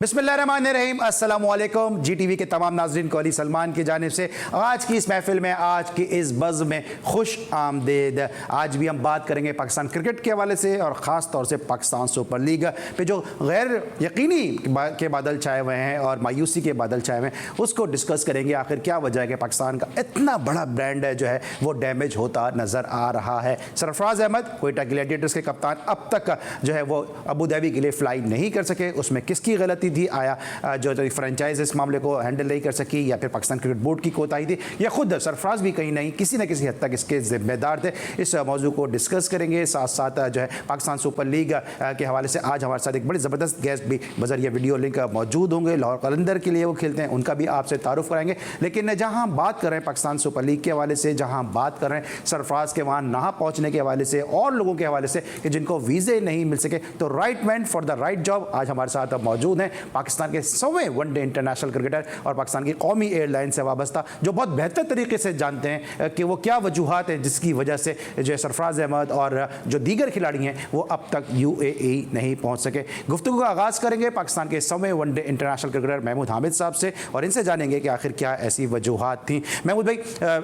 बिस्मिल्लाहिर्रहमानिर्रहीम, अस्सलाम वालेकुम। GTV के तमाम नाज़रीन को अली सलमान की जानिब से आज की इस महफिल में, आज की इस बज़ में खुश आमदीद। आज भी हम बात करेंगे पाकिस्तान क्रिकेट के हवाले से और ख़ास तौर से पाकिस्तान सुपर लीग पे जो गैर यकीनी के बादल छाए हुए हैं और मायूसी के बादल छाए हुए हैं, उसको डिस्कस करेंगे। आखिर क्या वजह है कि पाकिस्तान का इतना बड़ा ब्रांड है जो है वो डैमेज होता नज़र आ रहा है। सरफराज अहमद क्वेटा ग्लैडिएटर्स के कप्तान अब तक जो है वो अबू धाबी के लिए फ़्लाई नहीं कर सके। उसमें किसकी गलती थी? आया जो फ्रेंचाइज इस मामले को हैंडल नहीं कर सकी, या फिर पाकिस्तान क्रिकेट बोर्ड की कोताही थी, या खुद सरफराज भी कहीं नहीं किसी न किसी हद तक इसके जिम्मेदार थे। इस मौजू को डिस्कस करेंगे। साथ साथ जो है पाकिस्तान सुपर लीग के हवाले से आज हमारे साथ एक बड़ी ज़बरदस्त गेस्ट भी बज़रिया वीडियो लिंक मौजूद होंगे। लाहौर कलंदर के लिए वो खेलते हैं, उनका भी आपसे तारुफ कराएंगे। लेकिन जहाँ हम बात कर रहे हैं पाकिस्तान सुपर लीग के हवाले से, जहाँ हम बात कर रहे हैं सरफराज के वहाँ ना पहुँचने के हवाले से और लोगों के हवाले से कि जिनको वीज़े नहीं मिल सके, तो right man for the right job आज हमारे साथ मौजूद हैं। पाकिस्तान के 100वें वनडे इंटरनेशनल क्रिकेटर और पाकिस्तान की कौमी एयरलाइन से वाबस्ता, जो बहुत बेहतर तरीके से जानते हैं कि वो क्या वजूहात हैं जिसकी वजह से जो सरफराज अहमद और जो दीगर खिलाड़ी हैं वो अब तक UAE नहीं पहुंच सके। गुफ्तगू का आगाज़ करेंगे पाकिस्तान के 100वें one day international cricketer Mahmood Hamid साहब से और इनसे जानेंगे कि आखिर क्या ऐसी वजूहात थी। महमूद भाई,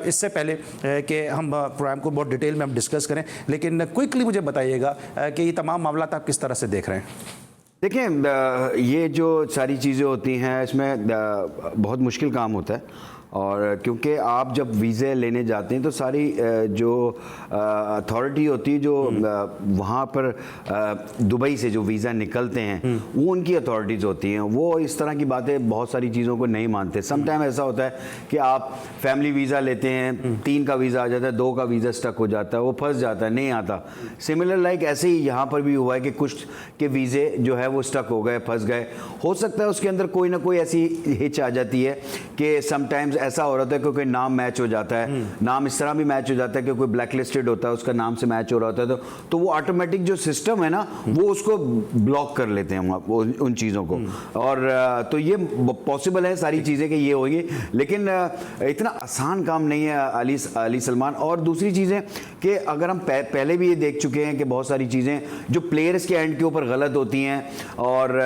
इससे पहले कि हम प्रोग्राम को बहुत डिटेल में हम डिस्कस करें, लेकिन क्विकली मुझे बताइएगा कि ये तमाम मामला आप किस तरह से देख रहे हैं? देखें, ये जो सारी चीज़ें होती हैं इसमें बहुत मुश्किल काम होता है। और क्योंकि आप जब वीज़े लेने जाते हैं तो सारी जो अथॉरिटी होती है जो वहाँ पर दुबई से जो वीज़ा निकलते हैं वो उनकी अथॉरिटीज़ होती हैं। वो इस तरह की बातें बहुत सारी चीज़ों को नहीं मानते। सम टाइम ऐसा होता है कि आप फैमिली वीज़ा लेते हैं, 3 का वीज़ा आ जाता है, 2 का वीज़ा स्टक हो जाता है, वो फंस जाता है, नहीं आता। सिमिलर लाइक ऐसे ही यहाँ पर भी हुआ है कि कुछ के वीज़े जो है वो स्टक हो गए, फंस गए। हो सकता है उसके अंदर कोई ना कोई ऐसी हिच आ जाती है कि समटाइम्स ऐसा हो रहा था कि कोई नाम मैच हो जाता है, नाम इस तरह भी मैच हो जाता है कि कोई ब्लैक लिस्टेड होता है, उसका नाम से मैच हो रहा होता है, तो वो ऑटोमेटिक जो सिस्टम है ना वो उसको ब्लॉक कर लेते हैं उन चीज़ों को। और तो ये पॉसिबल है सारी चीज़ें कि ये होगी, लेकिन इतना आसान काम नहीं है अली सलमान। और दूसरी चीज़ें कि अगर हम पहले भी ये देख चुके हैं कि बहुत सारी चीज़ें जो प्लेयर्स के एंड के ऊपर गलत होती हैं और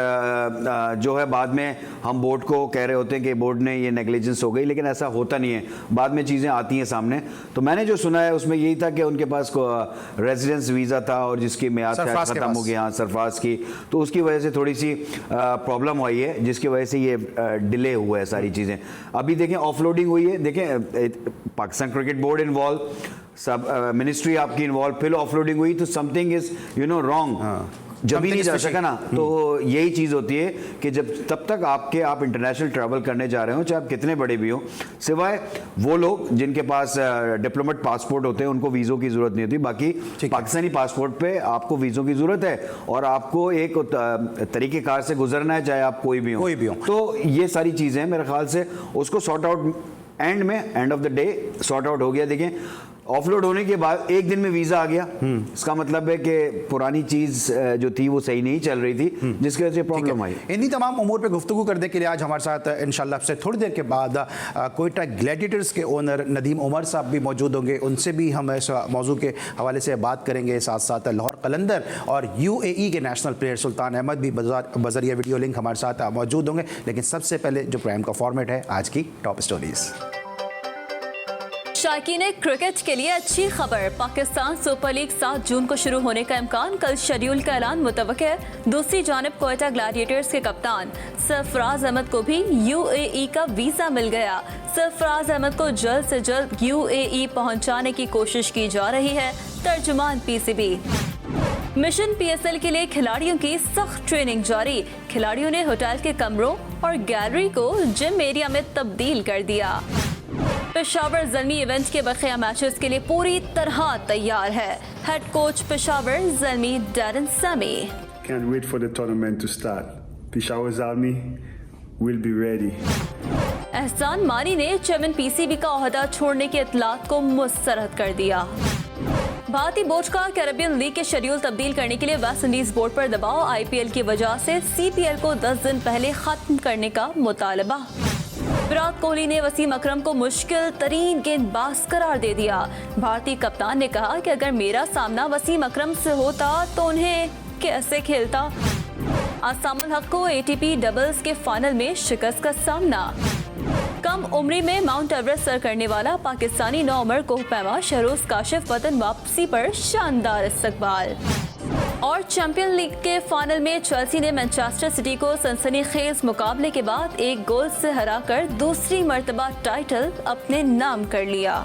जो है बाद में हम बोर्ड को कह रहे होते हैं कि बोर्ड ने ये नेग्लिजेंस हो गई, लेकिन ऐसा होता नहीं है। बाद में चीज़ें आती हैं सामने। तो मैंने जो सुना है उसमें यही था कि उनके पास रेजिडेंस वीज़ा था और जिसकी मियाद ख़त्म हो गई, हाँ, सरफराज की, तो उसकी वजह से थोड़ी सी प्रॉब्लम आई है, जिसकी वजह से ये डिले हुआ है सारी चीज़ें। अभी देखें ऑफलोडिंग हुई है, देखें पाकिस्तान क्रिकेट बोर्ड इन्वॉल्व, सब मिनिस्ट्री आपकी इन्वॉल्व, फिर ऑफलोडिंग हुई तो समथिंग इज़ रॉन्ग, जब भी नहीं जा सका ना। तो यही चीज़ होती है कि जब तब तक आप इंटरनेशनल ट्रैवल करने जा रहे हो, चाहे आप कितने बड़े भी हो, सिवाय वो लोग जिनके पास डिप्लोमेट पासपोर्ट होते हैं उनको वीज़ों की ज़रूरत नहीं होती। बाकी पाकिस्तानी पासपोर्ट पे आपको वीज़ों की ज़रूरत है और आपको एक तरीक़ेकार से गुजरना है, चाहे आप कोई भी हो। तो ये सारी चीज़ें मेरे ख्याल से उसको sort out end of the day sort out हो गया। देखें ऑफलोड होने के बाद एक दिन में वीज़ा आ गया, इसका मतलब है कि पुरानी चीज़ जो थी वो सही नहीं चल रही थी, जिसकी वजह से प्रॉब्लम आई। इन्हीं तमाम उमूर पे गुफ्तगू करने के लिए आज हमारे साथ इंशाल्लाह से थोड़ी देर के बाद क्वेटा ग्लैडिएटर्स के ओनर नदीम उमर साहब भी मौजूद होंगे। उनसे भी हम इस मौजू के हवाले से बात करेंगे। साथ साथ लाहौर कलंदर और UAE के नेशनल प्लेयर सुल्तान अहमद भी बज़रिया वीडियो लिंक हमारे साथ मौजूद होंगे। लेकिन सबसे पहले जो प्राइम का फॉर्मेट है, आज की टॉप स्टोरीज। शायकीन क्रिकेट के लिए अच्छी खबर, पाकिस्तान सुपर लीग 7 जून को शुरू होने का इम्कान, कल शेड्यूल का ऐलान मुतवक्किल है। दूसरी जानिब क्वेटा ग्लैडिएटर्स के कप्तान सरफराज अहमद को भी UAE का वीज़ा मिल गया। सरफराज अहमद को जल्द से जल्द UAE पहुंचाने की कोशिश की जा रही है। तर्जुमान PCB। मिशन PSL के लिए खिलाड़ियों की सख्त ट्रेनिंग जारी, खिलाड़ियों ने होटल के कमरों और गैलरी को जिम एरिया में तब्दील कर दिया। पेशावर ज़ल्मी इवेंट के बकिया मैचेस के लिए पूरी तरह तैयार है। Head coach Peshawar Zalmi Darren समी। Can't wait for the tournament to start. Peshawar Zalmi will be ready. एहसान मानी ने चेयरमैन PCB का ओहदा छोड़ने की इतलात को मुस्तरद कर दिया। भारतीय बोर्ड का कैरेबियन लीग के शेड्यूल तब्दील करने के लिए वेस्ट इंडीज बोर्ड पर दबाव, IPL की वजह से CPL को 10 दिन पहले खत्म करने का मुतालबा। विराट कोहली ने वसीम अकरम को मुश्किल तरीन गेंदबाज करार दे दिया। भारतीय कप्तान ने कहा कि अगर मेरा सामना वसीम अकरम से होता तो उन्हें कैसे खेलता। आसामुल हक को एटीपी डबल्स के फाइनल में शिकस्त का सामना। कम उम्री में माउंट एवरेस्ट सर करने वाला पाकिस्तानी नौमर कोहपैमा शहरोज काशिफ वतन वापसी पर शानदार इस्तकबाल। और चैंपियन लीग के फाइनल में चेल्सी ने मैनचेस्टर सिटी को सनसनीखेज मुकाबले के बाद 1 गोल से हराकर दूसरी मर्तबा टाइटल अपने नाम कर लिया।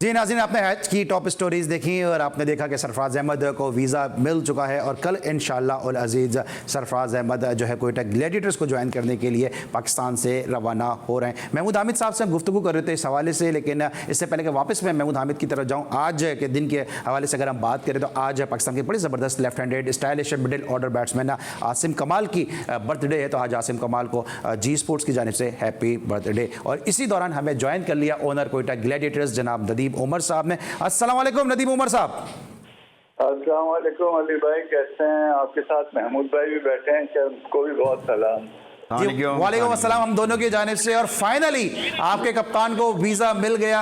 जी नाज़रीन, आपने हज की टॉप स्टोरीज़ देखी और आपने देखा कि सरफराज अहमद को वीज़ा मिल चुका है और कल इंशाअल्लाह उल अज़ीज़ सरफराज अहमद जो है कोयटा ग्लैडिएटर्स को ज्वाइन करने के लिए पाकिस्तान से रवाना हो रहे हैं। महमूद हामिद साहब से हम गुफ्तगू कर रहे थे इस हवाले से, लेकिन इससे पहले कि वापस मैं महमूद हामिद की तरफ जाऊँ, आज के दिन के हवाले से अगर हम बात करें तो आज पाकिस्तान के बड़ी ज़बरदस्त left handed stylish middle order batsman Asim कमाल की बर्थडे है। तो आज आसिम कमाल को जी स्पोर्ट्स की जानिब से हैप्पी बर्थडे। और इसी दौरान हमें ज्वाइन कर लिया ओनर कोयटा ग्लैडिएटर्स जनाब नदीम उमर साहब ने। अस्सलाम वालेकुम नदीम उमर साहब। अस्सलाम वालेकुम अली भाई, कैसे हैं? आपके साथ महमूद भाई भी बैठे हैं, उनको भी बहुत सलाम। वालेकुम अस्सलाम हम दोनों की जानिब से। और फाइनली आपके कप्तान को वीजा मिल गया,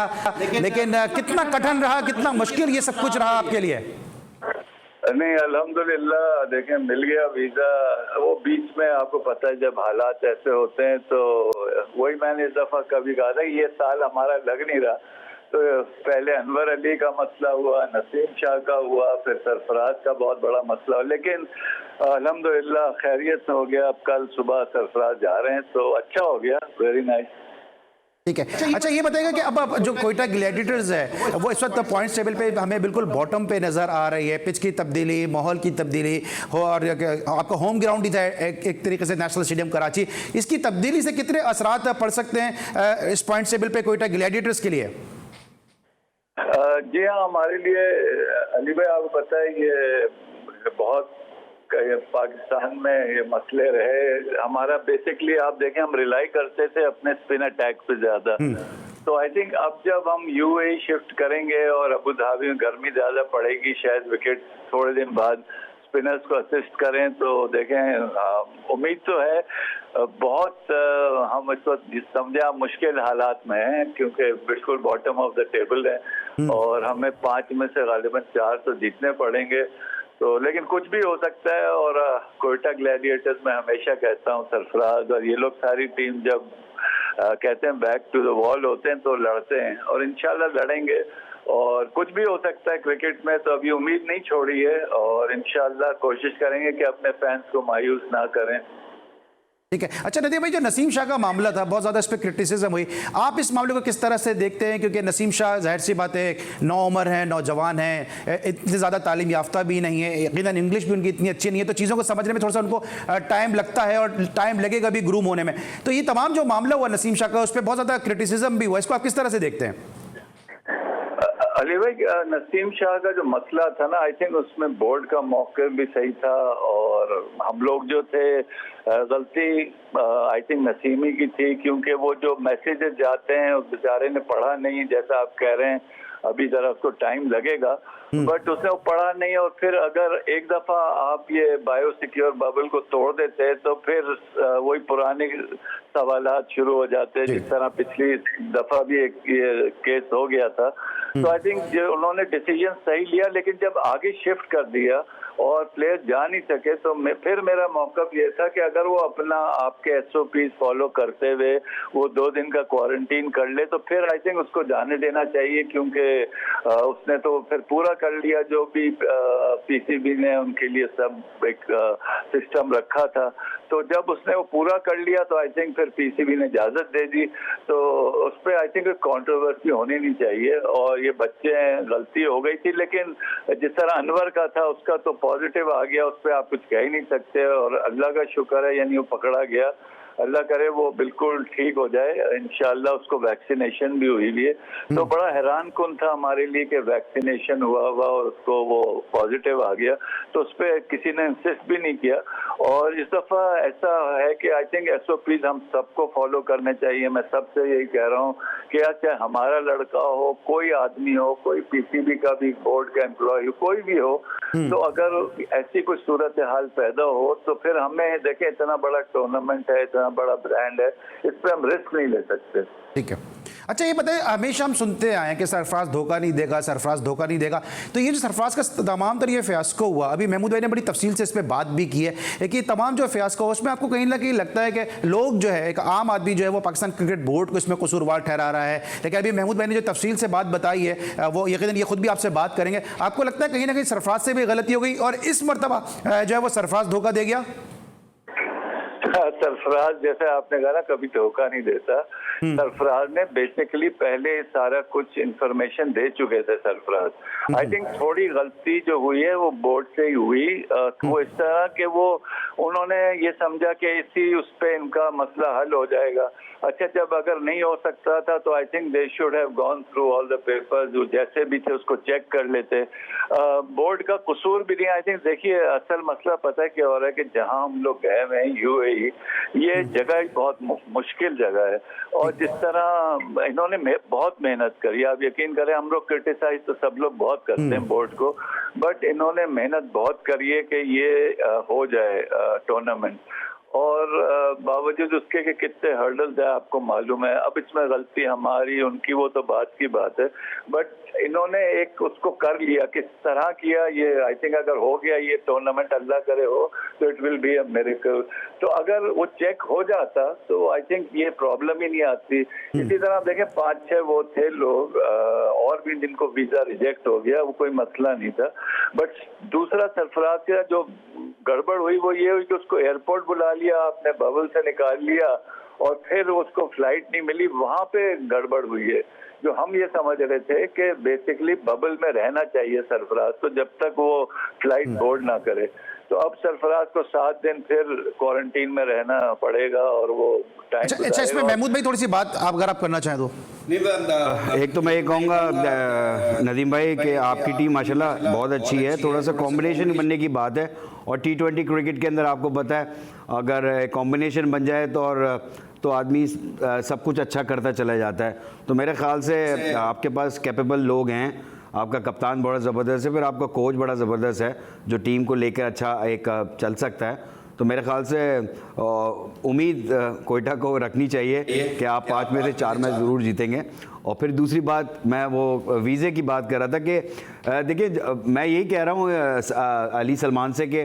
लेकिन कितना कठिन रहा, कितना मुश्किल ये सब कुछ रहा आपके लिए? नहीं, अल्हम्दुलिल्लाह देखें मिल गया वीजा। वो बीच में आपको पता है जब हालात ऐसे होते हैं तो वही मैंने इस दफा कभी कहा था ये साल हमारा लग नहीं रहा। तो पहले अनवर अली का मसला हुआ, नसीम शाह का हुआ, फिर सरफराज का बहुत बड़ा मसला हुआ, लेकिन अल्हम्दुलिल्लाह खैरियत से हो गया। अब कल सुबह सरफराज जा रहे हैं तो अच्छा हो गया, वेरी नाइस। ठीक है, अच्छा ये बताइएगा कि अब जो कोयटा ग्लैडिएटर्स है वो इस वक्त पॉइंट्स टेबल पे हमें बिल्कुल बॉटम पे नज़र आ रही है। पिच की तब्दीली, माहौल की तब्दीली हो, और आपका होम ग्राउंड ही था एक तरीके से नेशनल स्टेडियम कराची, इसकी तब्दीली से कितने असरात पड़ सकते हैं इस पॉइंट टेबल पे कोयटा ग्लैडिएटर्स के लिए? जी हाँ, हमारे लिए अली भाई आपको पता है ये बहुत पाकिस्तान में ये मसले रहे। हमारा बेसिकली आप देखें हम रिलाई करते थे अपने स्पिन अटैक पे ज्यादा। तो आई थिंक अब जब हम यूएई शिफ्ट करेंगे और अबू धाबी में गर्मी ज्यादा पड़ेगी, शायद विकेट थोड़े दिन बाद स्पिनर्स को असिस्ट करें, तो देखें उम्मीद तो है बहुत। हम इस वक्त समझे आप मुश्किल हालात में हैं क्योंकि बिल्कुल बॉटम ऑफ द टेबल है और हमें 5 में से गालिबन 4 तो जीतने पड़ेंगे। तो लेकिन कुछ भी हो सकता है। और कोयटा ग्लैडिएटर्स में हमेशा कहता हूँ सरफराज और ये लोग सारी टीम जब कहते हैं बैक टू द वॉल होते हैं तो लड़ते हैं और इंशाल्लाह लड़ेंगे। और कुछ भी हो सकता है क्रिकेट में, तो अभी उम्मीद नहीं छोड़ी है और इंशाल्लाह कोशिश करेंगे कि अपने फैंस को मायूस ना करें। ठीक है, अच्छा नदीम भाई, जो नसीम शाह का मामला था बहुत ज़्यादा इस पर क्रिटिसिज्म हुई, आप इस मामले को किस तरह से देखते हैं? क्योंकि नसीम शाह जाहिर सी बात है नौ उम्र हैं, नौजवान हैं, इतनी ज़्यादा तालीम याफ्ता भी नहीं है, यकीनन इंग्लिश भी उनकी इतनी अच्छी नहीं है, तो चीज़ों को समझने में थोड़ा सा उनको टाइम लगता है और टाइम लगेगा भी ग्रूम होने में। तो ये तमाम जो मामला हुआ नसीम शाह का, उस पर बहुत ज़्यादा क्रिटिसिज्म भी हुआ, इसको आप किस तरह से देखते हैं? अली भाई, नसीम शाह का जो मसला था ना, आई थिंक उसमें बोर्ड का मौका भी सही था और हम लोग जो थे गलती आई थिंक नसीमी की थी क्योंकि वो जो मैसेजेस जाते हैं उस बेचारे ने पढ़ा नहीं, जैसा आप कह रहे हैं अभी जरा उसको टाइम लगेगा, बट उसने वो पढ़ा नहीं। और फिर अगर एक दफा आप ये बायो सिक्योर बबल को तोड़ देते तो फिर वही पुराने सवालात शुरू हो जाते हैं, जिस तरह पिछली दफा भी एक ये केस हो गया था। तो आई थिंक जो उन्होंने डिसीजन सही लिया, लेकिन जब आगे शिफ्ट कर दिया और प्लेयर जा नहीं सके तो फिर मेरा मौक़िफ़ ये था कि अगर वो अपना आपके एसओपीज फॉलो करते हुए वो 2 दिन का क्वारंटीन कर ले तो फिर आई थिंक उसको जाने देना चाहिए, क्योंकि उसने तो फिर पूरा कर लिया जो भी पीसीबी ने उनके लिए सब एक सिस्टम रखा था। तो जब उसने वो पूरा कर लिया तो आई थिंक फिर पीसीबी ने इजाज़त दे दी, तो उस पर आई थिंक कंट्रोवर्सी होनी नहीं चाहिए। और ये बच्चे हैं, गलती हो गई थी, लेकिन जिस तरह अनवर का था उसका तो पॉजिटिव आ गया, उस पर आप कुछ कह ही नहीं सकते और अल्लाह का शुक्र है यानी वो पकड़ा गया। अल्लाह करे वो बिल्कुल ठीक हो जाए इंशाल्लाह। उसको वैक्सीनेशन भी हुई है, तो बड़ा हैरान कुन था हमारे लिए कि वैक्सीनेशन हुआ और उसको वो पॉजिटिव आ गया, तो उस पर किसी ने इंसिस्ट भी नहीं किया। और इस दफ़ा ऐसा है कि आई थिंक एसओपीज हम सबको फॉलो करने चाहिए। मैं सबसे यही कह रहा हूँ कि चाहे हमारा लड़का हो, कोई आदमी हो, कोई पीसीबी का भी बोर्ड का एम्प्लॉय हो, कोई भी हो, तो अगर ऐसी कोई सूरत हाल पैदा हो तो फिर हमें देखें इतना बड़ा टूर्नामेंट है, इतना बड़ा ब्रांड है, इस पर हम रिस्क नहीं ले सकते। ठीक है। अच्छा ये बताइए, हमेशा हम सुनते आए हैं कि सरफराज धोखा नहीं देगा, सरफराज धोखा नहीं देगा, तो ये जो सरफराज का तमाम तर ये फियास्को हुआ, अभी महमूद भाई ने बड़ी तफसील से इस पर बात भी की है कि तमाम जो फियास्को हुआ उसमें आपको कहीं ना कहीं लगता है कि लोग जो है, एक आम आदमी जो है वो पाकिस्तान क्रिकेट बोर्ड को इसमें कसूरवार ठहरा रहा है, लेकिन अभी महमूद भाई ने जो तफसील से बात बताई है वो यकीनन ये खुद भी आपसे बात करेंगे। आपको लगता है कहीं ना कहीं सरफराज से भी गलती हो गई और इस मरतबा जो है वो सरफराज धोखा दे गया? सरफराज जैसे आपने कहा ना, कभी धोखा नहीं देता। सरफराज ने बेसिकली पहले सारा कुछ इंफॉर्मेशन दे चुके थे सरफराज। आई थिंक थोड़ी गलती जो हुई है वो बोर्ड से ही हुई। वो इस तरह के वो उन्होंने ये समझा कि इसी उस पे इनका मसला हल हो जाएगा। अच्छा, जब अगर नहीं हो सकता था तो I think they should have gone through all the papers, जो जैसे भी थे उसको चेक कर लेते। बोर्ड का कसूर भी नहीं। आई थिंक देखिए, असल मसला पता है क्या हो रहा है कि जहां हम लोग गए हुए हैं यूएई, ये जगह बहुत मुश्किल जगह है और जिस तरह इन्होंने बहुत मेहनत करी, आप यकीन करें, हम लोग क्रिटिसाइज तो सब लोग बहुत करते हैं बोर्ड को, बट इन्होंने मेहनत बहुत करी है कि ये हो जाए टूर्नामेंट। और बावजूद उसके कि कितने हर्डल्स है आपको मालूम है। अब इसमें गलती हमारी उनकी वो तो बात की बात है, बट इन्होंने एक उसको कर लिया। किस तरह किया ये आई थिंक अगर हो गया ये टूर्नामेंट, अल्लाह करे हो, तो it will be a miracle. तो अगर वो चेक हो जाता तो आई थिंक ये प्रॉब्लम ही नहीं आती। इसी तरह देखें 5-6 वो थे लोग और भी जिनको वीजा रिजेक्ट हो गया, वो कोई मसला नहीं था। बट दूसरा सरफराज का जो गड़बड़ हुई वो ये हुई कि उसको एयरपोर्ट बुला लिया आपने, बबल से निकाल लिया और फिर उसको फ्लाइट नहीं मिली। वहां पे गड़बड़ हुई है। जो हम ये समझ रहे थे कि बेसिकली बबल में रहना चाहिए सरफराज को जब तक वो फ्लाइट बोर्ड ना करे, तो अब सरफराज को 7 दिन फिर क्वारंटीन में रहना पड़ेगा और वो टाइम। अच्छा, इसमें महमूद भाई थोड़ी सी बात अगर आप करना चाहें तो। एक तो मैं ये कहूँगा नदीम भाई कि आपकी टीम माशाल्लाह बहुत अच्छी है, थोड़ा सा कॉम्बिनेशन बनने की बात है और T20 क्रिकेट के अंदर आपको पता है अगर कॉम्बिनेशन बन जाए तो आदमी सब कुछ अच्छा करता चला जाता है। तो मेरे ख्याल से आपके पास कैपेबल लोग हैं, आपका कप्तान बड़ा ज़बरदस्त है, फिर आपका कोच बड़ा ज़बरदस्त है जो टीम को लेकर अच्छा एक चल सकता है। तो मेरे ख्याल से उम्मीद कोयटा को रखनी चाहिए कि आप 5 में से 4 मैच ज़रूर जीतेंगे। और फिर दूसरी बात, मैं वो वीज़े की बात कर रहा था कि देखिए मैं यही कह रहा हूँ अली सलमान से कि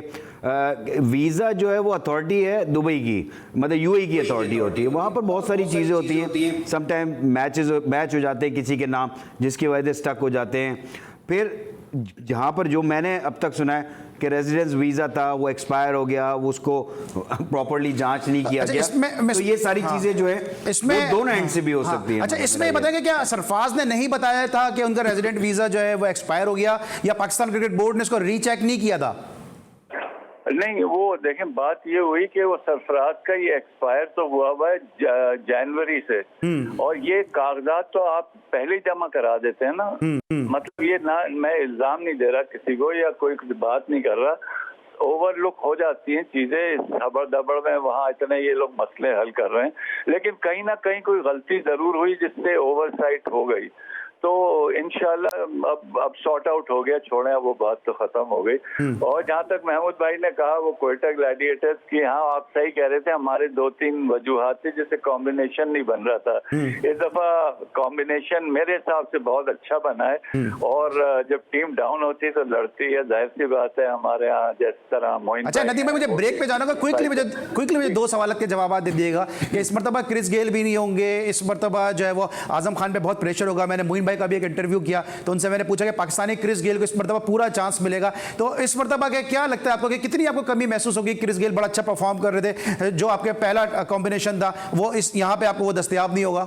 वीज़ा जो है वो अथॉरिटी है दुबई की, मतलब यूएई की अथॉरिटी होती है। वहाँ पर बहुत सारी चीज़ें होती हैं, सम टाइम मैच हो जाते हैं किसी के नाम जिसकी वजह से स्टक हो जाते हैं। फिर जहाँ पर जो मैंने अब तक सुना है कि रेजिडेंस वीज़ा था वो एक्सपायर हो गया, वो उसको प्रॉपर्ली जांच नहीं किया गया। तो ये सारी चीज़ें जो है इसमें दोनों एंड से भी हो सकती है। अच्छा, इसमें ये बताएंगे क्या सरफराज ने नहीं बताया था कि उनका रेजिडेंट वीज़ा जो है वो एक्सपायर हो गया, या पाकिस्तान क्रिकेट बोर्ड ने इसको रीचेक नहीं किया था? नहीं, वो देखें बात ये हुई कि वो सरफराज का ये एक्सपायर तो हुआ है जनवरी से, और ये कागजात तो आप पहले ही जमा करा देते हैं ना। मतलब ये ना, मैं इल्जाम नहीं दे रहा किसी को या कोई बात नहीं कर रहा, ओवरलुक हो जाती हैं चीजें खबर दबड़ में, वहाँ इतने ये लोग मसले हल कर रहे हैं, लेकिन कहीं ना कहीं कोई गलती जरूर हुई जिससे ओवरसाइट हो गई। तो इंशाल्लाह अब सॉर्ट आउट हो गया, छोड़े, वो बात तो खत्म हो गई। और जहाँ तक महमूद भाई ने कहा वो कोयटा ग्लैडिएटर्स की, हाँ आप सही कह रहे थे, हमारे 2-3 वजूहात थे जिससे कॉम्बिनेशन नहीं बन रहा था। इस दफा कॉम्बिनेशन मेरे हिसाब से बहुत अच्छा बना है, और जब टीम डाउन होती है तो लड़ती है, जाहिर सी बात है हमारे यहाँ जिस तरह मोइन। अच्छा नदीम भाई, मुझे ब्रेक पे जाना होगा, क्विकली मुझे 2 सवाल के जवाब दे दिएगा कि इस मरतबा क्रिस गेल भी नहीं होंगे, इस मरतबा जो है वो आजम खान पे बहुत प्रेशर होगा। मैंने मोइन का भी एक इंटरव्यू किया तो उनसे मैंने पूछा कि पाकिस्तानी क्रिस गेल को इस मरतबा पूरा चांस मिलेगा, तो इस मरतबा के क्या लगता है आपको कि कितनी आपको कमी महसूस होगी? क्रिस गेल बड़ा अच्छा परफॉर्म कर रहे थे, जो आपके पहला कॉम्बिनेशन था वो इस यहाँ पे आपको वो दस्तयाब नहीं होगा?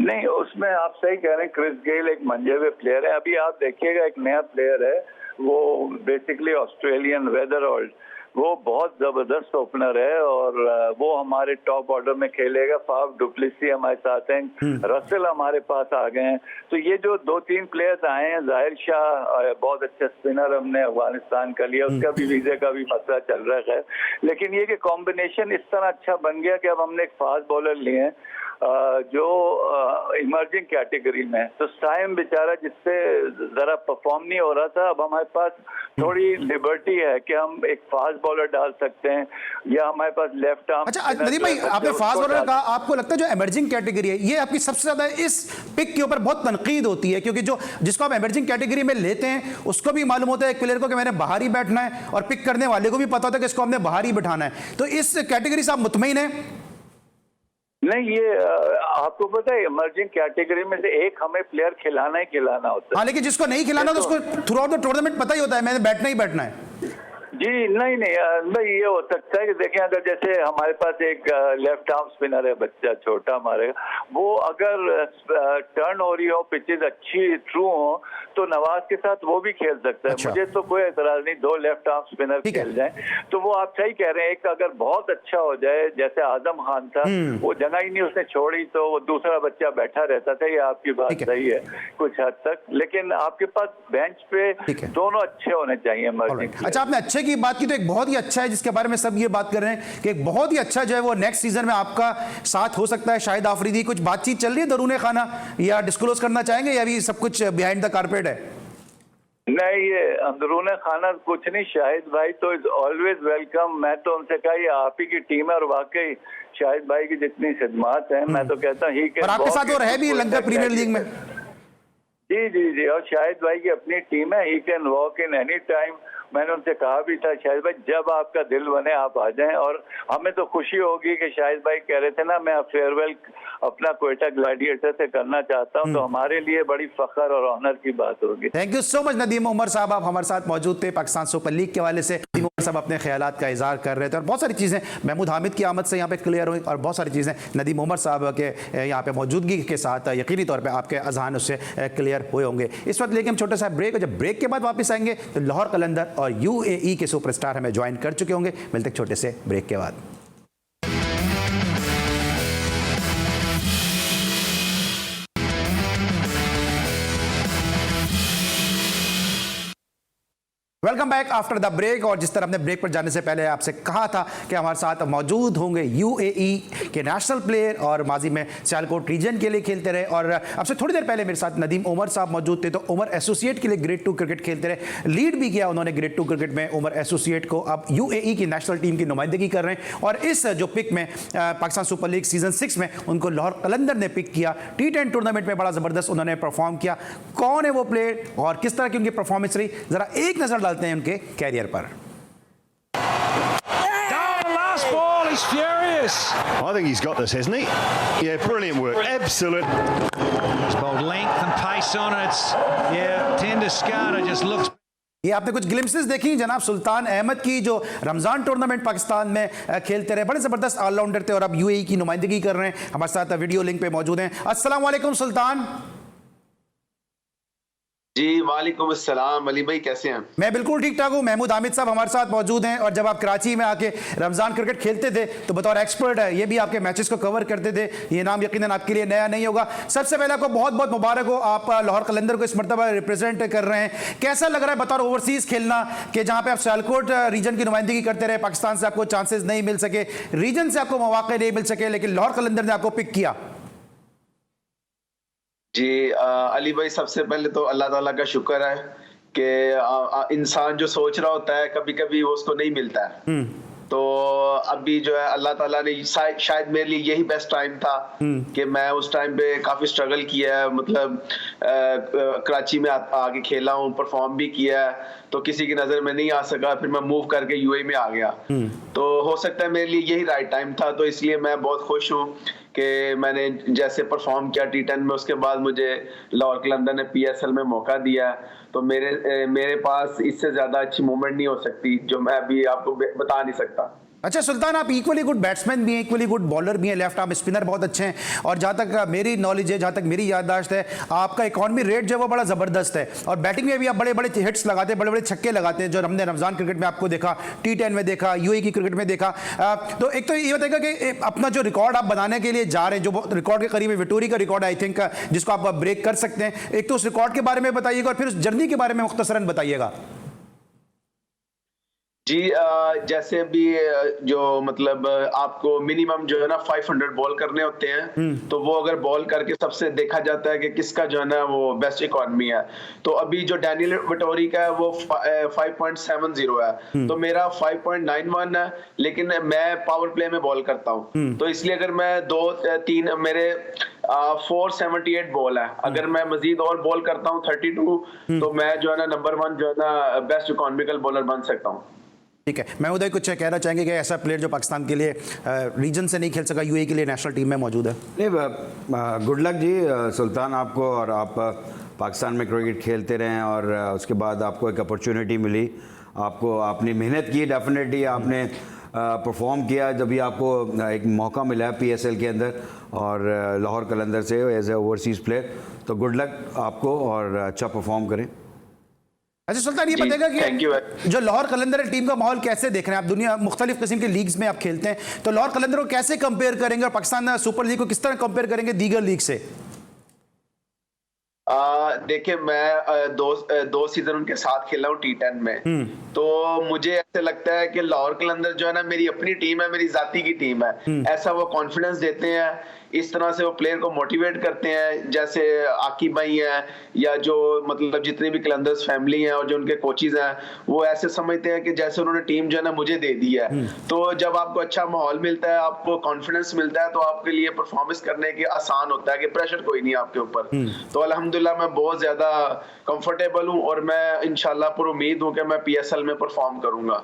नहीं, उसमें आप सही कह रहे हैं, क्रिस गेल एक मंजे हुए प्लेयर है। अभी आप देखिएगा एक नया प्लेयर है, वो बेसिकली ऑस्ट्रेलियन वेदरहोल्ड, वो बहुत जबरदस्त ओपनर है और वो हमारे टॉप ऑर्डर में खेलेगा। फाफ डुप्लेसी हमारे साथ हैं, रसेल हमारे पास आ गए हैं। तो ये जो 2-3 प्लेयर्स आए हैं, जाहिर शाह बहुत अच्छा स्पिनर हमने अफगानिस्तान का लिया, उसका भी वीजे का भी मसला चल रहा है। लेकिन ये कि कॉम्बिनेशन इस तरह अच्छा बन गया कि अब हमने एक फास्ट बॉलर लिए हैं जो इमर्जिंग कैटेगरी में, तो साइम बेचारा जिससे जरा परफॉर्म नहीं हो रहा था, अब हमारे पास थोड़ी लिबर्टी है कि हम एक फास्ट बॉलर डाल सकते हैं या हमारे पास लेफ्ट आर्म। अच्छा नदीम भाई, आपने फास्ट बॉलर कहा, आपको लगता है जो इमर्जिंग कैटेगरी है ये आपकी सबसे ज्यादा इस पिक के ऊपर बहुत तनकीद होती है, क्योंकि जो जिसको आप इमर्जिंग कैटेगरी में लेते हैं उसको भी मालूम होता है एक प्लेयर को कि मैंने बाहर ही बैठना है, और पिक करने वाले को भी पता होता है कि इसको हमने बाहर ही बिठाना है, तो इस कैटेगरी से आप मुतमईन हैं? नहीं, ये आपको पता है इमर्जिंग कैटेगरी में से एक हमें प्लेयर खिलाना ही खिलाना होता है। हाँ, लेकिन जिसको नहीं खिलाना तो उसको थ्रू आउट द टूर्नामेंट पता ही होता है मैंने बैठना ही बैठना है। जी नहीं भाई, ये हो सकता है कि देखें, अगर जैसे हमारे पास एक लेफ्ट आर्म स्पिनर है, बच्चा छोटा हमारे, वो अगर टर्न हो रही हो, पिचेज अच्छी ट्रू हो, तो नवाज के साथ वो भी खेल सकता है। अच्छा। मुझे तो कोई एतराज नहीं, 2 लेफ्ट आर्म स्पिनर खेल जाए तो वो आप सही कह रहे हैं। एक अगर बहुत अच्छा हो जाए, जैसे आजम खान था, वो जगह ही नहीं उसने छोड़ी तो वो दूसरा बच्चा बैठा रहता था। ये आपकी बात सही है कुछ हद तक, लेकिन आपके पास बेंच पे दोनों अच्छे होने चाहिए इमर्जिंग। अच्छा, आपने अच्छे की बात की तो एक बहुत ही अच्छा है जिसके बारे में सब ये बात कर रहे हैं कि एक बहुत ही अच्छा जो है वो नेक्स्ट सीजन में आपका साथ हो सकता है, शाहिद आफरीदी। कुछ बातचीत चल रही है दरूने खाना, या डिस्क्लोज करना चाहेंगे, या भी सब कुछ बिहाइंड द कारपेट है? नहीं, ये अंदरूने खाना कुछ नहीं। शाहिद भाई तो इज ऑलवेज वेलकम। मैं तो उनसे कहा ये आप ही की टीम है, और वाकई शाहिद भाई की जितनी खिदमत है, मैं तो कहता हूँ ही। और आपके साथ वो रहे भी लंका प्रीमियर लीग में। जी, और शाहिद भाई की अपनी टीम है, he can walk in any time. मैंने उनसे कहा भी था, शाहिद भाई जब आपका दिल बने आप आ जाएं। और हमें तो खुशी होगी कि शाहिद भाई कह रहे थे ना, मैं फेयरवेल अपना क्वेटा ग्लैडिएटर से करना चाहता हूं, तो हमारे लिए बड़ी फख्र और ऑनर की बात होगी। Thank you so much Nadeem Umar साहब, आप हमारे साथ मौजूद थे। पाकिस्तान सुपर लीग के हवाले से नदीम उमर साहब अपने ख्यालात का इजहार कर रहे थे, और बहुत सारी चीज़ें महमूद हामिद की आमद से यहाँ पे क्लियर हुई, और बहुत सारी चीज़ें नदीम उमर साहब के यहाँ पे मौजूदगी के साथ यकीनी तौर पर आपके अजहान उससे क्लियर हुए होंगे। इस वक्त लेकिन हम छोटा सा ब्रेक, और जब ब्रेक के बाद वापस आएंगे तो लाहौर कलंदर और UAE के सुपरस्टार हमें ज्वाइन कर चुके होंगे। मिलते छोटे से ब्रेक के बाद। Welcome back after the break. और जिस तरह हमने ब्रेक पर जाने से पहले आपसे कहा था कि हमारे साथ मौजूद होंगे UAE के नेशनल प्लेयर और माजी में सियालकोट रीजन के लिए खेलते रहे, और अब से थोड़ी देर पहले मेरे साथ नदीम उमर साहब मौजूद थे। तो उमर एसोसिएट के लिए ग्रेड 2 क्रिकेट खेलते रहे, लीड भी किया उन्होंने ग्रेड 2 क्रिकेट में उमर एसोसिएट को। अब UAE की नेशनल टीम की नुमाइंदगी कर रहे हैं, और इस जो पिक में पाकिस्तान सुपर लीग सीजन 6 में उनको लाहौर कलंदर ने पिक किया। T10 टूर्नामेंट में बड़ा ज़बरदस्त उन्होंने परफॉर्म किया। कौन है वो प्लेयर और किस तरह की उनकी परफॉर्मेंस रही, ज़रा एक नज़र डालते हैं उनके कैरियर पर। Last ball, he's furious. I think he's got this, hasn't he? Yeah, brilliant work. Absolute. He's bowled length and pace on it. Tenduscara just looks. ये आपने कुछ ग्लिम्सेस देखी जनाब सुल्तान अहमद की, जो रमजान टूर्नामेंट पाकिस्तान में खेलते रहे, बड़े ज़बरदस्त ऑलराउंडर थे, और अब UAE की नुमाइंदगी कर रहे हैं। हमारे साथ वीडियो लिंक पे मौजूद हैं। अस्सलाम वालेकुम सुल्तान। जी वालेकुम अस्सलाम। अली भाई कैसे हैं? मैं बिल्कुल ठीक ठाक हूँ। महमूद हामिद साहब हमारे साथ मौजूद हैं, और जब आप कराची में आके रमजान क्रिकेट खेलते थे तो बतौर एक्सपर्ट है ये भी आपके मैचेस को कवर करते थे, ये नाम यकीनन आपके लिए नया नहीं होगा। सबसे पहले आपको बहुत बहुत मुबारक हो, आप लाहौर कलंदर को इस मरतबा रिप्रेजेंट कर रहे हैं। कैसा लग रहा है बतौर ओवरसीज खेलना, कि जहाँ पे आप सियालकोट रीजन की नुमाइंदगी करते रहे, पाकिस्तान से आपको चांसेस नहीं मिल सके, रीजन से आपको मौके नहीं मिल सके, लेकिन लाहौर कलंदर ने आपको पिक किया? जी अली भाई, सबसे पहले तो अल्लाह ताला का शुक्र है कि इंसान जो सोच रहा होता है कभी कभी वो उसको नहीं मिलता है। तो अभी जो है अल्लाह ताला ने शायद मेरे लिए यही बेस्ट टाइम था कि मैं उस टाइम पे काफी स्ट्रगल किया है, मतलब कराची में आगे खेला हूँ, परफॉर्म भी किया है, तो किसी की नजर में नहीं आ सका, फिर मैं मूव करके UAE में आ गया। तो हो सकता है मेरे लिए यही राइट टाइम था, तो इसलिए मैं बहुत खुश हूँ कि मैंने जैसे परफॉर्म किया T10 में, उसके बाद मुझे लाहौर कलंदर ने PSL में मौका दिया। तो मेरे पास इससे ज्यादा अच्छी मोमेंट नहीं हो सकती जो मैं अभी आपको बता नहीं सकता। अच्छा सुल्तान, आप इक्वली गुड बैट्समैन भी हैं, इक्वली गुड बॉलर भी हैं, लेफ्ट आर्म स्पिनर बहुत अच्छे हैं, और जहाँ तक मेरी नॉलेज है, जहाँ तक मेरी याददाश्त है, आपका इकॉनमी रेट जो है वो बड़ा ज़बरदस्त है, और बैटिंग में भी आप बड़े बड़े हिट्स लगाते हैं, बड़े बड़े छक्के लगाते हैं, जो हमने रमज़ान क्रिकेट में आपको देखा, T10 में देखा, UAE की क्रिकेट में देखा। तो एक तो ये बताएगा कि अपना जो रिकॉर्ड आप बनाने के लिए जा रहे हैं, जो रिकॉर्ड के करीब विक्टोरी का रिकॉर्ड आई थिंक, जिसको आप ब्रेक कर सकते हैं, एक तो उस रिकॉर्ड के बारे में बताइएगा, और फिर उस जर्नी के बारे में मुख्तसरन बताइएगा। जी जैसे अभी जो मतलब आपको मिनिमम जो है ना 500 बॉल करने होते हैं, तो वो अगर बॉल करके सबसे देखा जाता है कि किसका जो है ना वो बेस्ट इकोनॉमी है। तो अभी जो डैनियल विटोरी का है वो 5.70 है, तो मेरा 5.91 है, लेकिन मैं पावर प्ले में बॉल करता हूँ, तो इसलिए अगर मैं 2-3 मेरे 478 बॉल है, अगर मैं मजीद और बॉल करता हूँ 32, तो मैं जो है ना नंबर 1 जो है ना बेस्ट इकोनॉमिकल बॉलर बन सकता हूँ। ठीक है, मैं उदय कुछ कहना चाहेंगे कि ऐसा प्लेयर जो पाकिस्तान के लिए रीजन से नहीं खेल सका, यूएई के लिए नेशनल टीम में मौजूद है? नहीं, गुड लक जी सुल्तान आपको, और आप पाकिस्तान में क्रिकेट खेलते रहें और उसके बाद आपको एक अपॉर्चुनिटी मिली, आपको आपने मेहनत की, डेफिनेटली आपने परफॉर्म किया जब भी आपको एक मौका मिला है पीएसएल के अंदर और लाहौर कलंदर से एज ए ओवरसीज़ प्लेयर, तो गुड लक आपको और अच्छा परफॉर्म करें। अच्छा सुल्तान, ये बताएगा कि जो लाहौर कलंदर टीम का माहौल कैसे देख रहे हैं आप? दुनिया मुख्तलिफ किस्म के लीग्स में आप खेलते हैं, तो लाहौर कलंदर को कैसे कंपेयर करेंगे और पाकिस्तान सुपर लीग को किस तरह कंपेयर करेंगे दीगर लीग से? देखिए मैं दो सीजन उनके साथ खेला हूँ T10 में, तो मुझे ऐसे लगता है कि लाहौर कलंदर जो है ना मेरी अपनी टीम है, मेरी जाती की टीम है। ऐसा वो कॉन्फिडेंस देते हैं, इस तरह से वो प्लेयर को मोटिवेट करते हैं, जैसे आकिब भाई हैं या जो मतलब जितने भी कलंदर्स फैमिली हैं और जो उनके कोचेज हैं, वो ऐसे समझते हैं कि जैसे उन्होंने टीम जो है ना मुझे दे दी है। तो जब आपको अच्छा माहौल मिलता है, आपको कॉन्फिडेंस मिलता है, तो आपके लिए परफॉर्मेंस करने के आसान होता है कि प्रेशर कोई नहीं आपके ऊपर। तो अल्हम्दुलिल्लाह मैं बहुत ज्यादा कंफर्टेबल हूँ और मैं इंशाल्लाह पूरी उम्मीद हूँ कि मैं पीएसएल में परफॉर्म करूंगा।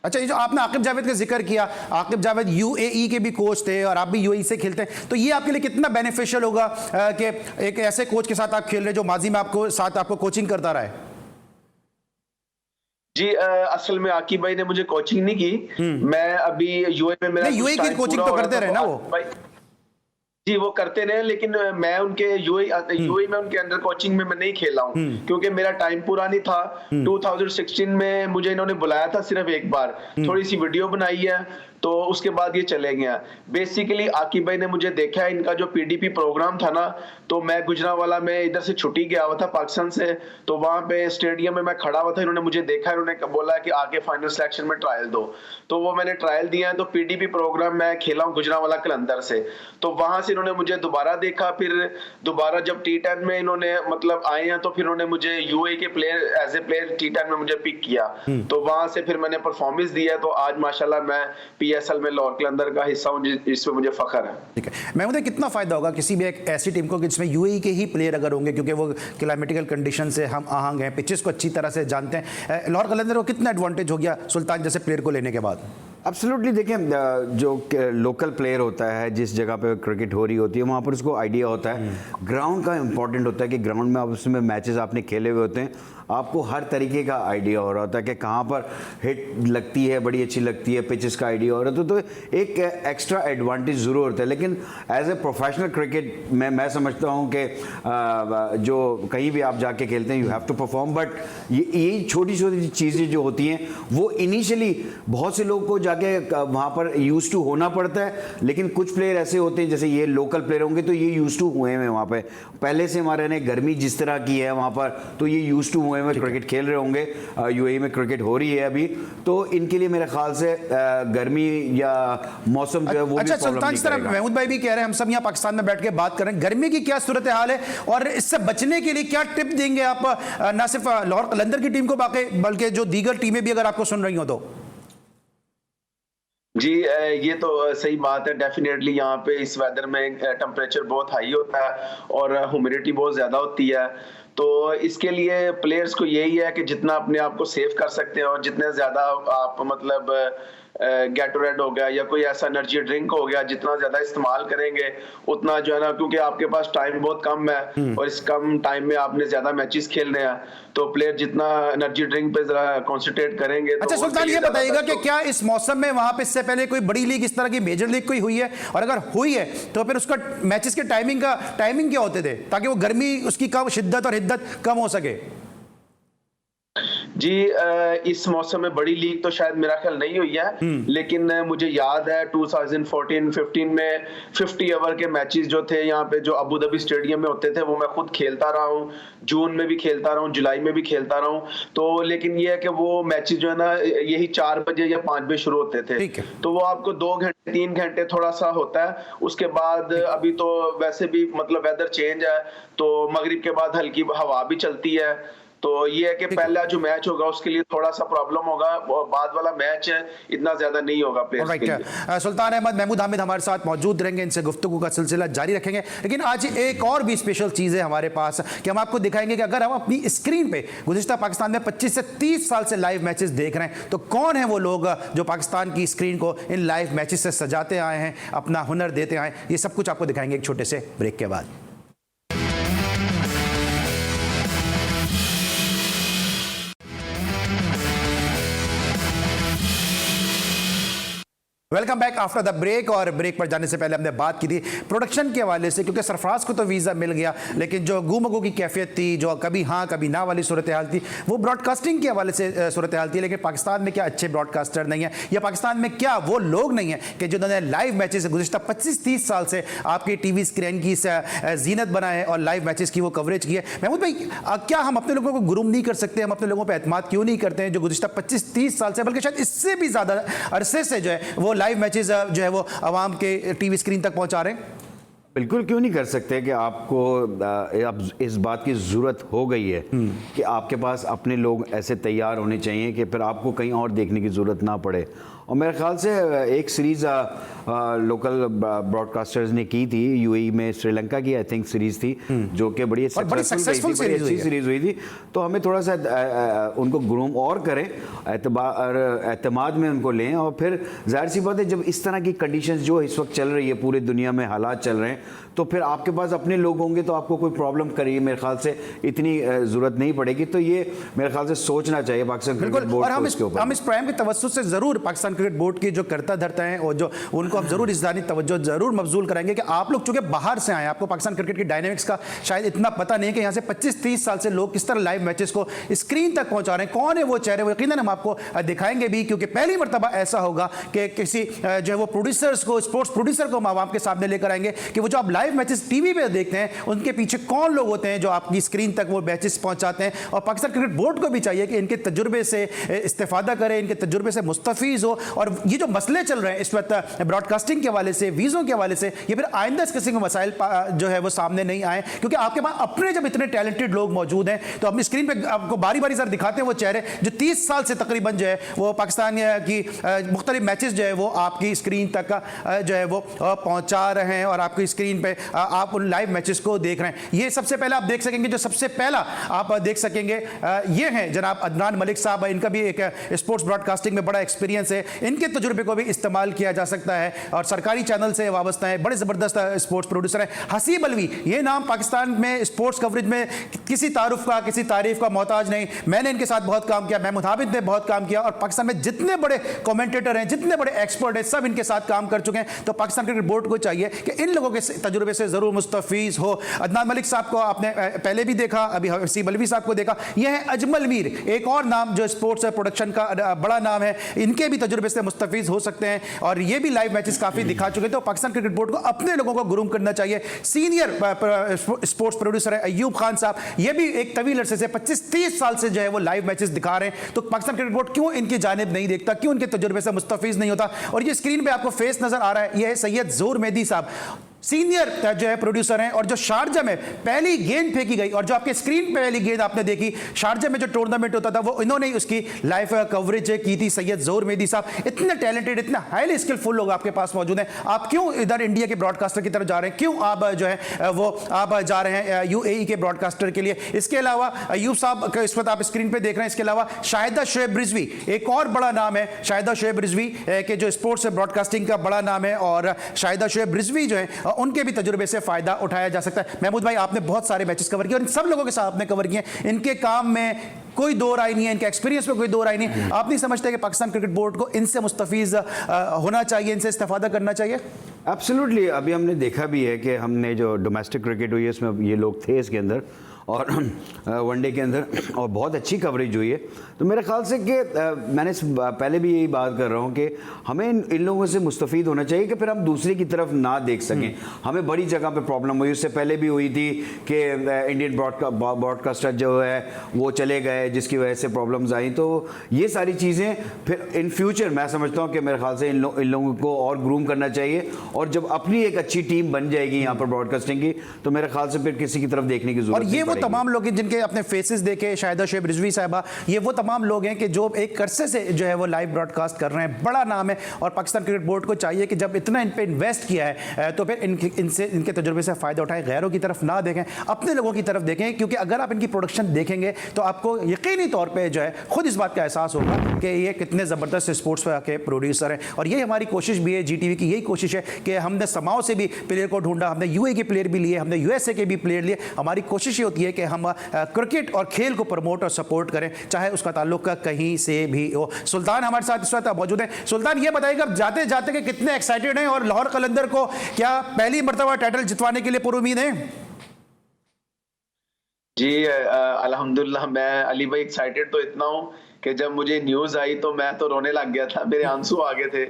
अच्छा, ये जो आपने आकिब जावेद का जिक्र किया, आकिब जावेद यूएई के भी कोच थे और आप भी यूएई से खेलते हैं, तो ये आपके लिए कितना बेनिफिशियल होगा कि एक ऐसे कोच के साथ आप खेल रहे जो माजी में आपको कोचिंग करता रहा है? जी असल में आकिब भाई ने मुझे कोचिंग नहीं की, मैं अभी यूएई में मेरा यूएई की कोचिंग तो करते रहे ना वो? जी वो करते रहे, लेकिन मैं उनके यूएई में उनके अंडर कोचिंग में मैं नहीं खेला हूँ क्योंकि मेरा टाइम पूरा नहीं था। 2016 में मुझे इन्होंने बुलाया था सिर्फ एक बार, थोड़ी सी वीडियो बनाई है, तो उसके बाद ये चले गया। बेसिकली आकिब भाई ने मुझे देखा है, इनका जो पीडीपी प्रोग्राम था ना, तो मैं गुजरांवाला में इधर से छुट्टी गया हुआ था पाकिस्तान से, तो वहां पे स्टेडियम में मैं खड़ा हुआ था, इन्होंने मुझे देखा, इन्होंने बोला कि आके फाइनल सिलेक्शन में ट्रायल दो, तो वो मैंने ट्रायल दिया है। तो पीडीपी प्रोग्राम मैं खेला हूँ गुजरांवाला कलंदर से, तो वहां से इन्होंने मुझे दोबारा देखा, फिर दोबारा जब T10 में इन्होंने मतलब आए हैं, तो फिर उन्होंने मुझे यूएई के player as a player T10 में मुझे पिक किया, तो वहां से फिर मैंने परफॉर्मेंस दिया, तो आज माशाल्लाह मैं पीएसएल में लाहौर कलंदर का हिस्सा हूं, जिसमें मुझे फख्र है। ठीक है, मैं मुझे कितना फायदा होगा किसी भी एक ऐसी टीम को जिसमें यूएई के ही प्लेयर अगर होंगे, क्योंकि वो क्लाइमेटिकल कंडीशन से हम आहंग हैं, पिचेस को अच्छी तरह से जानते हैं, लाहौर कलंदर को कितना एडवांटेज हो गया सुल्तान जैसे प्लेयर को लेने के बाद? एब्सोल्युटली, देखिए जो लोकल प्लेयर होता है, जिस जगह पे क्रिकेट हो रही होती है वहाँ पर उसको आइडिया होता है, ग्राउंड का इंपॉर्टेंट होता है कि ग्राउंड में आप उसमें मैचेस आपने खेले हुए होते हैं, आपको हर तरीके का आइडिया हो रहा होता है कि कहाँ पर हिट लगती है, बड़ी अच्छी लगती है, पिचेस का आइडिया हो रहा है, तो एक एक्स्ट्रा एडवांटेज ज़रूर होता है। लेकिन एज ए प्रोफेशनल क्रिकेट में मैं समझता हूँ कि जो कहीं भी आप जाके खेलते हैं, you have to perform, but ये छोटी छोटी चीज़ें जो होती हैं वो इनिशियली बहुत से लोगों को जाके वहाँ पर यूज टू होना पड़ता है, लेकिन कुछ प्लेयर ऐसे होते हैं जैसे ये लोकल प्लेयर होंगे तो ये यूज टू हुए हैं वहाँ पे, पहले से हमारे ने गर्मी जिस तरह की है वहाँ पर, तो ये यूज टू में क्रिकेट खेल रहे होंगे। यूएई में क्रिकेट हो रही है अभी, तो इनके लिए मेरे ख्याल से गर्मी या मौसम जो है वो अच्छा सुल्तान, इस तरह महमूद भाई भी कह रहे हैं, हम सब यहाँ पाकिस्तान में बैठ के बात कर रहे हैं, गर्मी की क्या सूरत हाल है और इससे बचने के लिए क्या टिप देंगे आप ना सिर्फ लाहौर कलंदर की टीम को बल्कि जो दीगर टीमें भी अगर आपको सुन रही हो तो? जी ये तो सही बात है, डेफिनेटली यहाँ पे इस वेदर में टेम्परेचर बहुत हाई होता है और ह्यूमिडिटी बहुत ज्यादा होती है, तो इसके लिए प्लेयर्स को यही है कि जितना अपने आप को सेव कर सकते हैं और जितने ज्यादा आप मतलब गैटोरेड हो गया या कोई ऐसा एनर्जी ड्रिंक हो गया, जितना ज्यादा इस्तेमाल करेंगे उतना जो है ना, क्योंकि आपके पास टाइम बहुत कम है और इस कम टाइम में आपने ज्यादा मैचेस खेलने हैं, तो प्लेयर जितना एनर्जी ड्रिंक पे जरा कंसंट्रेट करेंगे। अच्छा सुल्तान, ये बताइएगा कि क्या इस मौसम में वहां पे इससे पहले कोई बड़ी लीग इस तरह की मेजर लीग कोई हुई है, और अगर हुई है तो फिर उसका मैचेस के टाइमिंग क्या होते थे ताकि वो गर्मी उसकी कम शिद्दत और हिद्दत कम हो सके? जी इस मौसम में बड़ी लीग तो शायद मेरा ख्याल नहीं हुई है, लेकिन मुझे याद है 2014-15 में 50 ओवर के मैचेस जो थे यहाँ पे जो अबू धाबी स्टेडियम में होते थे, वो मैं खुद खेलता रहा हूँ। जून में भी खेलता रहा हूँ, जुलाई में भी खेलता रहा हूँ। तो लेकिन ये है कि वो मैचेस जो है ना यही 4 बजे या 5 बजे शुरू होते थे, तो वो आपको 2 घंटे 3 घंटे थोड़ा सा होता है। उसके बाद अभी तो वैसे भी मतलब वेदर चेंज है, तो मगरिब के बाद हल्की हवा भी चलती है। तो ये है कि पहला जो मैच होगा उसके लिए थोड़ा सा प्रॉब्लम होगा, और बाद वाला मैच इतना ज्यादा नहीं होगा प्लेयर्स के लिए। सुल्तान अहमद महमूद हामिद हमारे साथ मौजूद रहेंगे, इनसे गुफ्तगू का सिलसिला जारी रखेंगे। लेकिन आज एक और भी स्पेशल चीज़ है हमारे पास कि हम आपको दिखाएंगे कि अगर हम अपनी स्क्रीन पे गुज़िश्ता पाकिस्तान में 25 से 30 साल से लाइव मैचेस देख रहे हैं, तो कौन है वो लोग जो पाकिस्तान की स्क्रीन को इन लाइव मैचेस से सजाते आए हैं, अपना हुनर देते आए हैं। ये सब कुछ आपको दिखाएंगे एक छोटे से ब्रेक के बाद। Welcome back after the break. और ब्रेक पर जाने से पहले हमने बात की थी प्रोडक्शन के हवाले से, क्योंकि सरफराज को तो वीज़ा मिल गया, लेकिन जो गुमगो की कैफियत थी, जो कभी हाँ कभी ना वाली सूरत हाल थी, वो ब्रॉडकास्टिंग के हवाले से सूरत हाल थी। लेकिन पाकिस्तान में क्या अच्छे ब्रॉडकास्टर नहीं है, या पाकिस्तान में क्या वो लोग नहीं हैं कि जिन्होंने लाइव मैचेस गुज़िश्ता 25-30 साल से आपकी TV स्क्रीन की जीनत बनाए और लाइव मैचेस की वो कवरेज की है। महमूद भाई, क्या हम अपने लोगों को गुरूम नहीं कर सकते? हम अपने लोगों पर एतमाद क्यों नहीं करते हैं जो गुज़िश्ता 25-30 साल से, बल्कि शायद इससे भी ज़्यादा अरसे से जो है वो लाइव मैचेस जो है वो आवाम के टीवी स्क्रीन तक पहुंचा रहे हैं? बिल्कुल क्यों नहीं कर सकते कि आपको अब इस बात की ज़रूरत हो गई है कि आपके पास अपने लोग ऐसे तैयार होने चाहिए कि फिर आपको कहीं और देखने की ज़रूरत ना पड़े। और मेरे ख्याल से एक सीरीज़ लोकल ब्रॉडकास्टर्स ने की थी यूएई में, श्रीलंका की आई थिंक सीरीज़ थी, जो कि बड़ी सक्सेसफुल सीरीज़ हुई थी। तो हमें थोड़ा सा उनको ग्रूम और करें, एतमाद में उनको लें, और फिर जाहिर सी बात है जब इस तरह की कंडीशंस जो इस वक्त चल रही है, पूरी दुनिया में हालात चल रहे हैं, तो फिर आपके पास अपने लोग होंगे तो आपको कोई प्रॉब्लम करिए मेरे ख्याल से इतनी ज़रूरत नहीं पड़ेगी। तो ये मेरे ख्याल से सोचना चाहिए पाकिस्तान क्रिकेट बोर्ड को इसके ऊपर। हम इस प्राइम के तवज्जुह से ज़रूर पाकिस्तान क्रिकेट बोर्ड की जो करता धरता है और जो उनको हम जरूर इंसानी तवज्जो जरूर मबजूल कराएंगे कि आप लोग चूंकि बाहर से आए, आपको पाकिस्तान क्रिकेट की डायनेमिक्स का शायद इतना पता नहीं है कि यहाँ से 25-30 साल से लोग किस तरह लाइव मैचेस को स्क्रीन तक पहुंचा रहे हैं, कौन है वो चेहरे, वो यकीनन हम आपको दिखाएंगे भी, क्योंकि पहली मरतबा ऐसा होगा कि किसी जो है वो प्रोड्यूसर्स को, स्पोर्ट्स प्रोड्यूसर को हम आवाम के सामने लेकर आएंगे कि वो जो आप लाइव मैचेस टीवी पे देखते हैं उनके पीछे कौन लोग होते हैं जो आपकी स्क्रीन तक वो मैचेस पहुंचाते हैं। और पाकिस्तान क्रिकेट बोर्ड को भी चाहिए कि इनके तजुर्बे से इस्तेफादा करें, इनके तजुर्बे से मुस्तफीज हो। और ये जो मसले चल रहे हैं इस वक्त ब्रॉडकास्टिंग के हवाले से, वीज़ों के हवाले से, ये फिर आइंदा इस किस्म के मसाइल जो है वो सामने नहीं आए, क्योंकि आपके पास अपने जब इतने टैलेंटेड लोग मौजूद हैं तो अपनी स्क्रीन पे आपको बारी बारी सर दिखाते हैं वो चेहरे जो 30 साल से तकरीबन जो है वो पाकिस्तान की मुख्तलिफ मैचेस जो है वो आपकी स्क्रीन तक जो है वो पहुंचा रहे हैं और आपकी स्क्रीन पे आप उन लाइव मैचेस को देख रहे हैं। ये सबसे पहले आप देख सकेंगे, जो सबसे पहला आप देख सकेंगे ये हैं जनाब अदनान मलिक साहब। इनका भी एक स्पोर्ट्स ब्रॉडकास्टिंग में बड़ा एक्सपीरियंस है, इनके तजुर्बे को भी इस्तेमाल किया जा सकता है और सरकारी चैनल से वाबस्ता है, बड़े ज़बरदस्त स्पोर्ट्स प्रोड्यूसर है। हसीब अलवी, ये नाम पाकिस्तान में स्पोर्ट्स कवरेज में किसी तारुफ का, किसी तारीफ का मोहताज नहीं। मैंने इनके साथ बहुत काम किया, महमूद हामिद ने बहुत काम किया, और पाकिस्तान में जितने बड़े कमेंटेटर हैं, जितने बड़े एक्सपर्ट हैं, सब इनके साथ काम कर चुके हैं। तो पाकिस्तान क्रिकेट बोर्ड को चाहिए कि इन लोगों के तजुर्बे से ज़रूर मुस्तफीज़ हो। अदनान मलिक साहब को आपने पहले भी देखा, अभी हसीब अलवी साहब को देखा। यह है अजमल मीर, एक और नाम जो स्पोर्ट्स प्रोडक्शन का बड़ा नाम है, इनके भी तजुर्बे से मुस्तफीज़ हो सकते हैं और ये भी लाइव मैचेस काफ़ी दिखा चुके। तो पाकिस्तान क्रिकेट बोर्ड को अपने लोगों को गुरूम करना चाहिए। सीनियर स्पोर्ट्स प्रोड्यूसर है अय्यूब खान साहब, ये भी एक तवील अरसे से 25-30 साल से जो है वो लाइव मैचेस दिखा रहे हैं। तो पाकिस्तान क्रिकेट बोर्ड क्यों इनकी जानिब नहीं देखता, क्यों इनके तजुर्बे से मुस्तफीज़ नहीं होता? और ये स्क्रीन पे आपको फेस नजर आ रहा है, ये है सैयद ज़ोर मेहदी साहब, सीनियर जो है प्रोड्यूसर हैं, और जो शारजा में पहली गेंद फेंकी गई और जो आपके स्क्रीन पे पहली गेंद आपने देखी, शारजा में जो टूर्नामेंट होता था वो इन्होंने ही उसकी लाइव कवरेज की थी। सैयद ज़ोर मेहदी साहब, इतने टैलेंटेड, इतने हाईली स्किलफुल लोग आपके पास मौजूद हैं। आप क्यों इधर इंडिया के ब्रॉडकास्टर की तरफ जा रहे हैं? क्यों आप जो है वो आप जा रहे हैं यूएई के ब्रॉडकास्टर के लिए? इसके अलावा अय्यूब साहब इस वक्त आप स्क्रीन पर देख रहे हैं, इसके अलावा शाहिदा शोएब रिजवी, एक और बड़ा नाम है शाहिदा शोएब रिजवी के जो स्पोर्ट्स ब्रॉडकास्टिंग का बड़ा नाम है, और शाहिदा शोएब रिजवी जो है उनके भी तजुर्बे से फायदा उठाया जा सकता है। महमूद भाई, आपने बहुत सारे मैचेस कवर किए और इन सब लोगों के साथ आपने कवर किए, इनके काम में कोई दो राय नहीं है, इनके एक्सपीरियंस में कोई दो राय नहीं। आप नहीं समझते कि पाकिस्तान क्रिकेट बोर्ड को इनसे मुस्तफीज होना चाहिए, इनसे इस्तेफादा करना चाहिए? एब्सोल्युटली। अभी हमने देखा भी है कि हमने जो डोमेस्टिक क्रिकेट हुई है उसमें ये लोग थे इसके अंदर, और वनडे के अंदर, और बहुत अच्छी कवरेज हुई है। तो मेरे ख्याल से कि मैंने पहले भी यही बात कर रहा हूँ कि हमें इन लोगों से मुस्तफ़ीद होना चाहिए कि फिर हम दूसरे की तरफ ना देख सकें। हमें बड़ी जगह पे प्रॉब्लम हुई, उससे पहले भी हुई थी कि इंडियन ब्रॉडकास्टर जो है वो चले गए, जिसकी वजह से प्रॉब्लम्स आई। तो ये सारी चीज़ें फिर इन फ्यूचर मैं समझता हूँ कि मेरे ख्याल से इन लोगों को और ग्रूम करना चाहिए, और जब अपनी एक अच्छी टीम बन जाएगी यहाँ पर ब्रॉडकास्टिंग की, तो मेरे ख्याल से फिर किसी की तरफ देखने की जरूरत और ये वो तमाम लोग हैं जिनके अपने फेसेस देखे, शाहिदा शेख रिजवी साहिबा, ये वो तमाम लोग हैं कि जो एक अरसे से जो है वो लाइव ब्रॉडकास्ट कर रहे हैं, बड़ा नाम है। और पाकिस्तान क्रिकेट बोर्ड को चाहिए कि जब इतना इन पे इन्वेस्ट किया है तो फिर इनके तजुर्बे से फ़ायदा उठाएं, गैरों की तरफ ना देखें, अपने लोगों की तरफ देखें। क्योंकि अगर आप इनकी प्रोडक्शन देखेंगे तो आपको यकीनी तौर पर जो है खुद इस बात का एहसास होगा कि ये कितने ज़बरदस्त स्पोर्ट्स के प्रोड्यूसर हैं। और यही हमारी कोशिश भी है, GTV की यही कोशिश है कि हमने समाओ से भी प्लेयर को ढूंढा, हमने UAE के प्लेयर भी लिए, हमने USA के भी प्लेयर लिए। हमारी कोशिश ये होती है कि हम क्रिकेट और खेल को प्रमोट और सपोर्ट करें, चाहे उसका ताल्लुक कहीं से भी हो। सुल्तान हमारे साथ इस वक्त मौजूद हैं। सुल्तान, ये बताइएगा अब जाते जाते कि कितने एक्साइटेड हैं, और लाहौर कलंदर को क्या पहली मर्तबा टाइटल जितवाने के लिए पूरी उम्मीद है? जी अल्हम्दुलिल्लाह, मैं अली भाई एक्साइटेड तो इतना हूँ कि जब मुझे न्यूज़ आई तो मैं तो रोने लग गया था, मेरे आंसू आ गए थे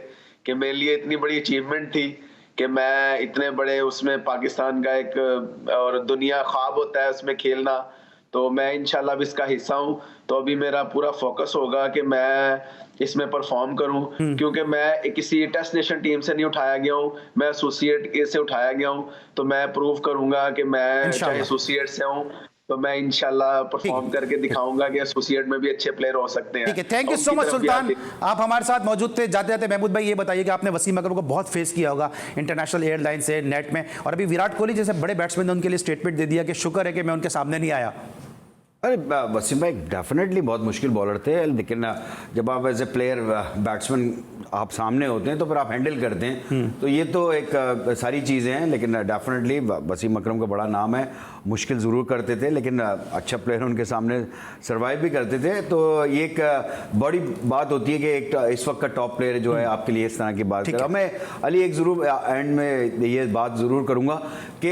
कि मेरे लिए इतनी बड़ी अचीवमेंट थी कि मैं इतने बड़े उसमें पाकिस्तान का एक और दुनिया ख्वाब होता है उसमें खेलना, तो मैं इंशाल्लाह भी इसका हिस्सा हूँ। तो अभी मेरा पूरा फोकस होगा कि मैं इसमें परफॉर्म करूं, क्योंकि मैं किसी टेस्ट नेशन टीम से नहीं उठाया गया हूं, मैं एसोसिएट से उठाया गया हूं। तो मैं प्रूव करूंगा कि मैं चाहे एसोसिएट से हूं तो मैं इंशाल्लाह परफॉर्म करके दिखाऊंगा कि एसोसिएट में भी अच्छे प्लेयर हो सकते हैं। ठीक है, थैंक यू सो मच सुल्तान, आप हमारे साथ मौजूद थे। जाते जाते महमूद भाई ये बताइए कि आपने वसीम अकरम को बहुत फेस किया होगा इंटरनेशनल एयरलाइन से, नेट में, और अभी विराट कोहली जैसे बड़े बैट्समैन ने उनके लिए स्टेटमेंट दे दिया कि शुक्र है कि मैं उनके सामने नहीं आया। अरे वसीम भाई डेफिनेटली बहुत मुश्किल बॉलर थे, लेकिन जब आप एज ए प्लेयर बैट्समैन आप सामने होते हैं तो फिर आप हैंडल करते हैं, तो ये तो एक सारी चीज़ें हैं। लेकिन डेफिनेटली वसीम अकरम का बड़ा नाम है, मुश्किल ज़रूर करते थे लेकिन अच्छा प्लेयर उनके सामने सर्वाइव भी करते थे। तो ये एक बड़ी बात होती है कि एक इस वक्त का टॉप प्लेयर जो है आपके लिए इस तरह की बात कर रहा हूँ। मैं अली एक ज़रूर एंड में ये बात ज़रूर करूँगा कि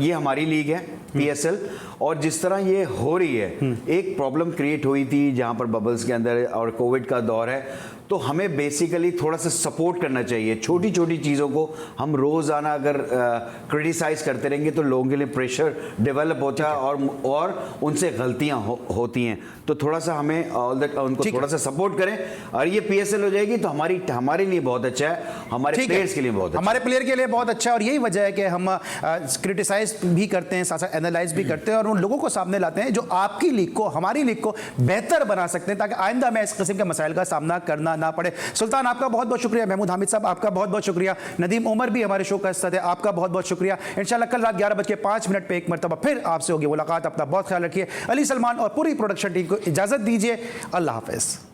ये हमारी लीग है PSL, और जिस तरह ये हो रही है, एक प्रॉब्लम क्रिएट हुई थी जहाँ पर बबल्स के अंदर, और कोविड का दौर है, तो हमें बेसिकली थोड़ा सा सपोर्ट करना चाहिए। छोटी छोटी चीज़ों को हम रोज़ाना अगर क्रिटिसाइज़ करते रहेंगे तो लोगों के लिए प्रेशर डेवलप होता है और उनसे गलतियां होती हैं। तो थोड़ा सा हमें उनको थोड़ा सा सपोर्ट करें, और ये PSL हो जाएगी तो हमारे लिए बहुत अच्छा है, हमारे प्लेयर्स के लिए बहुत अच्छा, हमारे प्लेयर के लिए बहुत अच्छा है। और यही वजह है कि हम क्रिटिसाइज भी करते हैं, साथ साथ एनालाइज भी करते हैं, और उन लोगों को सामने लाते हैं जो आपकी लीग को, हमारी लीग को बेहतर बना सकते हैं, ताकि आइंदा में इस किस्म के मसाइल का सामना करना ना पड़े। सुल्तान आपका बहुत बहुत शुक्रिया, महमूद हामिद साहब आपका बहुत बहुत शुक्रिया, नदीम उमर भी हमारे शो का हिस्सा थे, आपका बहुत बहुत शुक्रिया। इंशाल्लाह कल रात 11:05 पे एक मरतबा फिर आपसे होगी मुलाकात। अपना बहुत ख्याल रखिए। अली सलमान और पूरी प्रोडक्शन टीम को इजाजत दीजिए। अल्लाह हाफिज।